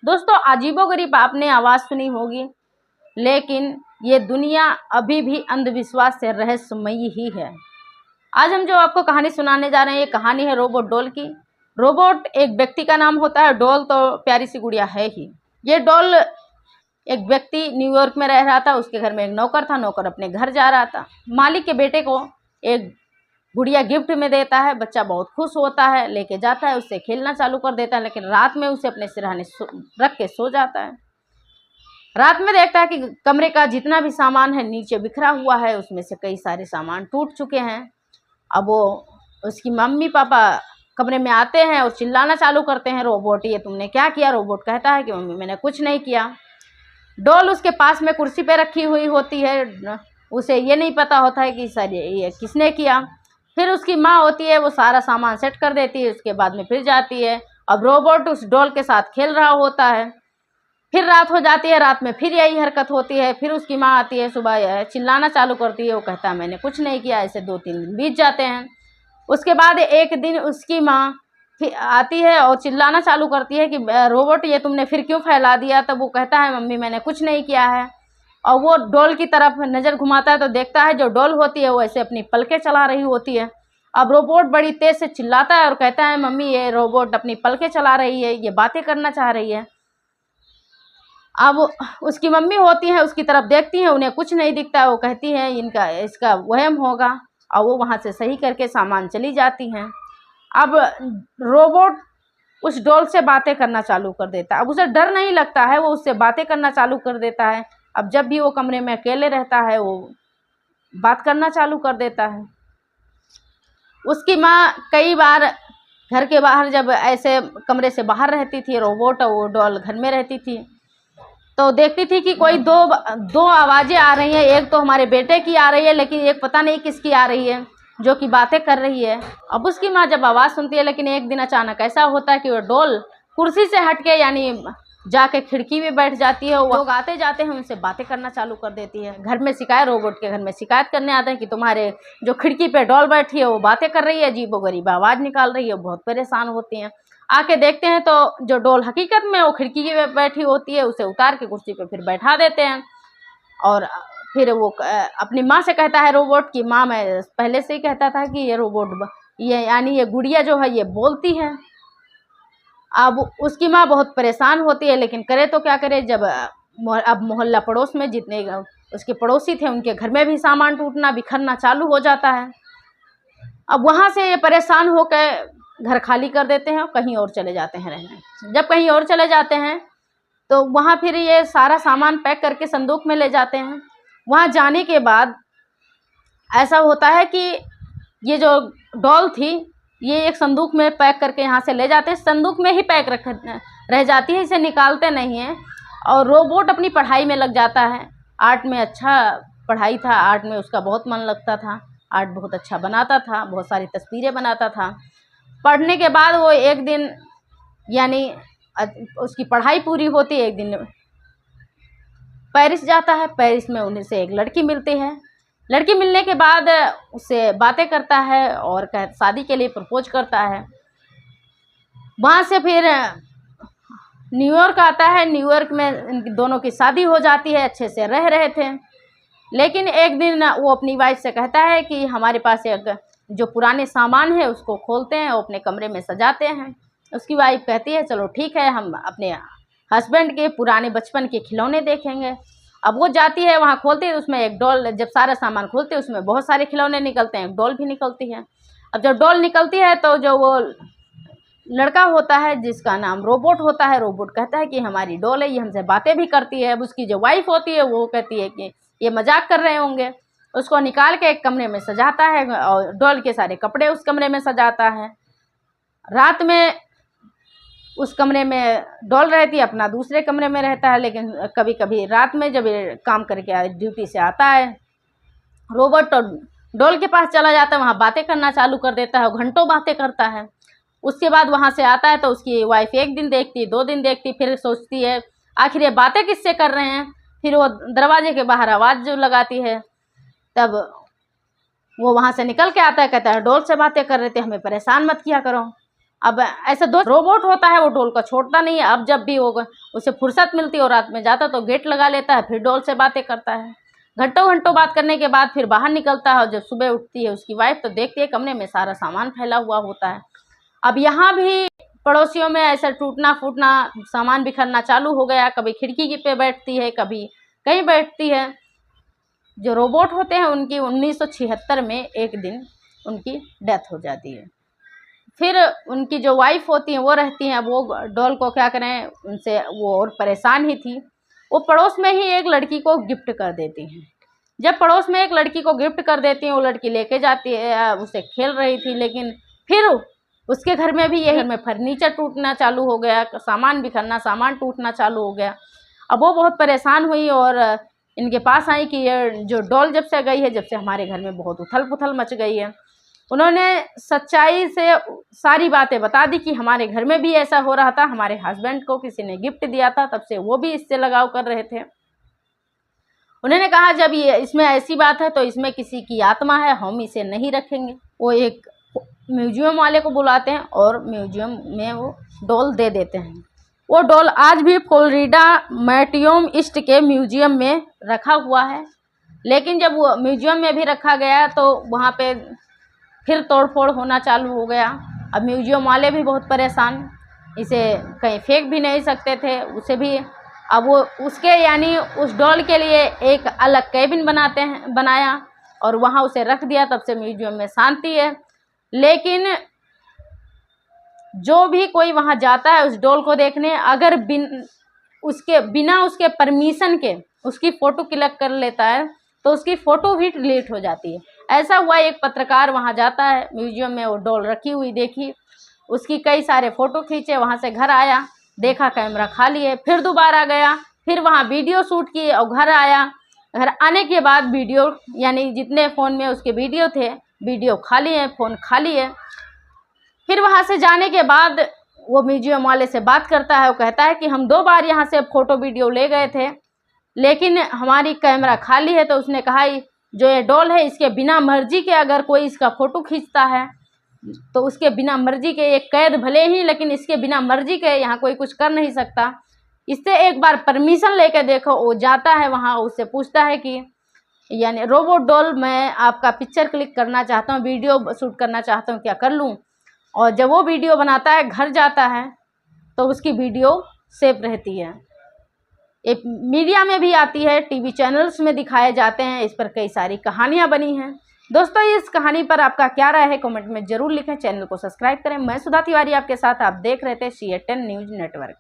दोस्तों, अजीबोगरीब आपने आवाज़ सुनी होगी, लेकिन ये दुनिया अभी भी अंधविश्वास से रहस्यमयी ही है। आज हम जो आपको कहानी सुनाने जा रहे हैं, ये कहानी है रोबोट डॉल की। रोबोट एक व्यक्ति का नाम होता है, डॉल तो प्यारी सी गुड़िया है ही। ये डॉल एक व्यक्ति न्यूयॉर्क में रह रहा था, उसके घर में एक नौकर था। नौकर अपने घर जा रहा था, मालिक के बेटे को एक गुड़िया गिफ्ट में देता है। बच्चा बहुत खुश होता है, लेके जाता है, उससे खेलना चालू कर देता है, लेकिन रात में उसे अपने सिरहाने रख के सो जाता है। रात में देखता है कि कमरे का जितना भी सामान है नीचे बिखरा हुआ है, उसमें से कई सारे सामान टूट चुके हैं। अब वो उसकी मम्मी पापा कमरे में आते हैं और चिल्लाना चालू करते हैं, रोबोट ये तुमने क्या किया। रोबोट कहता है कि मम्मी मैंने कुछ नहीं किया। डॉल उसके पास में कुर्सी पे रखी हुई होती है, उसे ये नहीं पता होता है कि सर ये किसने किया। फिर उसकी माँ होती है, वो सारा सामान सेट कर देती है, उसके बाद में फिर जाती है। अब रोबोट उस डॉल के साथ खेल रहा होता है। फिर रात हो जाती है, रात में फिर यही हरकत होती है। फिर उसकी माँ आती है, सुबह चिल्लाना चालू करती है, वो कहता है मैंने कुछ नहीं किया। ऐसे 2-3 दिन बीत जाते हैं। उसके बाद एक दिन उसकी माँ आती है और चिल्लाना चालू करती है कि रोबोट ये तुमने फिर क्यों फैला दिया। तब वो कहता है मम्मी मैंने कुछ नहीं किया है। और वो डॉल की तरफ नज़र घुमाता है तो देखता है जो डॉल होती है वो ऐसे अपनी पलकें चला रही होती है। अब रोबोट बड़ी तेज़ से चिल्लाता है और कहता है मम्मी ये रोबोट अपनी पलकें चला रही है, ये बातें करना चाह रही है। अब उसकी मम्मी होती है, उसकी तरफ देखती है, उन्हें कुछ नहीं दिखता। वो कहती है इसका वहम होगा, और वो वहाँ से सही करके सामान चली जाती हैं। अब रोबोट उस डॉल से बातें करना चालू कर देता है। अब उसे डर नहीं लगता है, वो उससे बातें करना चालू कर देता है। अब जब भी वो कमरे में अकेले रहता है वो बात करना चालू कर देता है। उसकी माँ कई बार घर के बाहर जब ऐसे कमरे से बाहर रहती थी रोबोट और वो डॉल घर में रहती थी, तो देखती थी कि कोई दो आवाज़ें आ रही हैं। एक तो हमारे बेटे की आ रही है, लेकिन एक पता नहीं किसकी आ रही है जो कि बातें कर रही है। अब उसकी माँ जब आवाज़ सुनती है, लेकिन एक दिन अचानक ऐसा होता है कि वो डॉल कुर्सी से हट के यानी जाके खिड़की में बैठ जाती है। वो लोग आते जाते हैं, उनसे बातें करना चालू कर देती है। घर में शिकायत, रोबोट के घर में शिकायत करने आते हैं कि तुम्हारे जो खिड़की पे डॉल बैठी है वो बातें कर रही है, अजीबोगरीब आवाज़ निकाल रही है। बहुत परेशान होती हैं। आके देखते हैं तो जो डॉल हकीकत में वो खिड़की पे बैठी होती है, उसे उतार के कुर्सी पे फिर बैठा देते हैं। और फिर वो अपनी माँ से कहता है रोबोट की माँ मैं पहले से ही कहता था कि ये रोबोट ये यानी ये गुड़िया जो है ये बोलती है। अब उसकी माँ बहुत परेशान होती है, लेकिन करे तो क्या करे। जब अब मोहल्ला पड़ोस में जितने उसके पड़ोसी थे उनके घर में भी सामान टूटना बिखरना चालू हो जाता है। अब वहाँ से ये परेशान होकर घर खाली कर देते हैं और कहीं और चले जाते हैं रहने। जब कहीं और चले जाते हैं तो वहाँ फिर ये सारा सामान पैक करके संदूक में ले जाते हैं। वहाँ जाने के बाद ऐसा होता है कि ये जो डॉल थी ये एक संदूक में पैक करके यहाँ से ले जाते हैं। संदूक में ही पैक रह जाती है, इसे निकालते नहीं हैं। और रोबोट अपनी पढ़ाई में लग जाता है। आर्ट में अच्छा पढ़ाई था, आर्ट में उसका बहुत मन लगता था। आर्ट बहुत अच्छा बनाता था, बहुत सारी तस्वीरें बनाता था। पढ़ने के बाद वो एक दिन यानी उसकी पढ़ाई पूरी होती है, एक दिन पेरिस जाता है। पेरिस में उन्हें से एक लड़की मिलती है। लड़की मिलने के बाद उससे बातें करता है और शादी के लिए प्रपोज करता है। वहाँ से फिर न्यूयॉर्क आता है। न्यूयॉर्क में इन दोनों की शादी हो जाती है, अच्छे से रह रहे थे। लेकिन एक दिन वो अपनी वाइफ से कहता है कि हमारे पास एक जो पुराने सामान है उसको खोलते हैं और अपने कमरे में सजाते हैं। उसकी वाइफ कहती है चलो ठीक है, हम अपने हस्बैंड के पुराने बचपन के खिलौने देखेंगे। अब वो जाती है, वहाँ खोलती है, उसमें एक डॉल, जब सारा सामान खोलते हैं उसमें बहुत सारे खिलौने निकलते हैं, एक डॉल भी निकलती है। अब जब डॉल निकलती है तो जो वो लड़का होता है जिसका नाम रोबोट होता है, रोबोट कहता है कि हमारी डॉल है, ये हमसे बातें भी करती है। अब उसकी जो वाइफ होती है वो कहती है कि ये मजाक कर रहे होंगे। उसको निकाल के एक कमरे में सजाता है और डॉल के सारे कपड़े उस कमरे में सजाता है। रात में उस कमरे में डॉल रहती है, अपना दूसरे कमरे में रहता है। लेकिन कभी कभी रात में जब काम करके ड्यूटी से आता है रोबोट तो डॉल के पास चला जाता है, वहाँ बातें करना चालू कर देता है, घंटों बातें करता है। उसके बाद वहाँ से आता है तो उसकी वाइफ एक दिन देखती, 2 दिन देखती, फिर सोचती है आखिर ये बातें किससे कर रहे हैं। फिर वो दरवाजे के बाहर आवाज़ जो लगाती है, तब वो वहाँ से निकल के आता है, कहता है डॉल से बातें कर रहे थे, हमें परेशान मत किया करो। अब ऐसा दोस्त रोबोट होता है, वो डॉल को छोड़ता नहीं है। अब जब भी वो उसे फुर्सत मिलती है और रात में जाता तो गेट लगा लेता है, फिर डॉल से बातें करता है। घंटों घंटों बात करने के बाद फिर बाहर निकलता है और जब सुबह उठती है उसकी वाइफ तो देखती है कमरे में सारा सामान फैला हुआ होता है। अब यहाँ भी पड़ोसियों में ऐसा टूटना फूटना, सामान बिखरना चालू हो गया। कभी खिड़की पे बैठती है, कभी कहीं बैठती है। जो रोबोट होते हैं उनकी 1976 में एक दिन उनकी डेथ हो जाती है। फिर उनकी जो वाइफ होती हैं वो रहती हैं, वो डॉल को क्या करें, उनसे वो और परेशान ही थी। वो पड़ोस में ही एक लड़की को गिफ्ट कर देती हैं। जब पड़ोस में एक लड़की को गिफ्ट कर देती हैं, वो लड़की लेके जाती है, उसे खेल रही थी, लेकिन फिर उसके घर में भी यही, घर में फर्नीचर टूटना चालू हो गया, सामान बिखरना, सामान टूटना चालू हो गया। अब वो बहुत परेशान हुई और इनके पास आई कि ये जो डॉल जब से गई है, जब से हमारे घर में बहुत उथल पुथल मच गई है। उन्होंने सच्चाई से सारी बातें बता दी कि हमारे घर में भी ऐसा हो रहा था, हमारे हस्बैंड को किसी ने गिफ्ट दिया था, तब से वो भी इससे लगाव कर रहे थे। उन्होंने कहा जब ये इसमें ऐसी बात है तो इसमें किसी की आत्मा है, हम इसे नहीं रखेंगे। वो एक म्यूजियम वाले को बुलाते हैं और म्यूजियम में वो डॉल दे देते हैं। वो डॉल आज भी फ्लोरिडा मैट्यूम ईस्ट के म्यूजियम में रखा हुआ है। लेकिन जब वो म्यूजियम में भी रखा गया तो वहाँ पे फिर तोड़फोड़ होना चालू हो गया। अब म्यूजियम वाले भी बहुत परेशान, इसे कहीं फेंक भी नहीं सकते थे, उसे भी अब वो उसके यानी उस डॉल के लिए एक अलग केबिन बनाया और वहाँ उसे रख दिया। तब से म्यूजियम में शांति है। लेकिन जो भी कोई वहाँ जाता है उस डॉल को देखने, अगर बिना उसके परमिशन के उसकी फ़ोटो क्लिक कर लेता है तो उसकी फ़ोटो भी डिलीट हो जाती है। ऐसा हुआ, एक पत्रकार वहाँ जाता है, म्यूजियम में वो डॉल रखी हुई देखी, उसकी कई सारे फ़ोटो खींचे, वहाँ से घर आया, देखा कैमरा खाली है, फिर दोबारा गया, फिर वहाँ वीडियो शूट किए और घर आया। घर आने के बाद वीडियो यानी जितने फ़ोन में उसके वीडियो थे, वीडियो खाली है, फ़ोन खाली है। फिर वहाँ से जाने के बाद वो म्यूजियम वाले से बात करता है, वो कहता है कि हम 2 बार यहाँ से फ़ोटो वीडियो ले गए थे लेकिन हमारी कैमरा खाली है। तो उसने कहा जो ये डॉल है इसके बिना मर्जी के अगर कोई इसका फ़ोटो खींचता है तो उसके बिना मर्जी के, एक कैद भले ही, लेकिन इसके बिना मर्जी के यहाँ कोई कुछ कर नहीं सकता। इससे एक बार परमिशन लेके देखो। वो जाता है वहाँ, उससे पूछता है कि यानी रोबोट डॉल, मैं आपका पिक्चर क्लिक करना चाहता हूँ, वीडियो शूट करना चाहता हूँ, क्या कर लूँ? और जब वो वीडियो बनाता है, घर जाता है तो उसकी वीडियो सेव रहती है। एक मीडिया में भी आती है, टीवी चैनल्स में दिखाए जाते हैं, इस पर कई सारी कहानियां बनी हैं। दोस्तों इस कहानी पर आपका क्या राय है कमेंट में ज़रूर लिखें। चैनल को सब्सक्राइब करें। मैं सुधा तिवारी आपके साथ, आप देख रहे थे CA10 न्यूज़ नेटवर्क।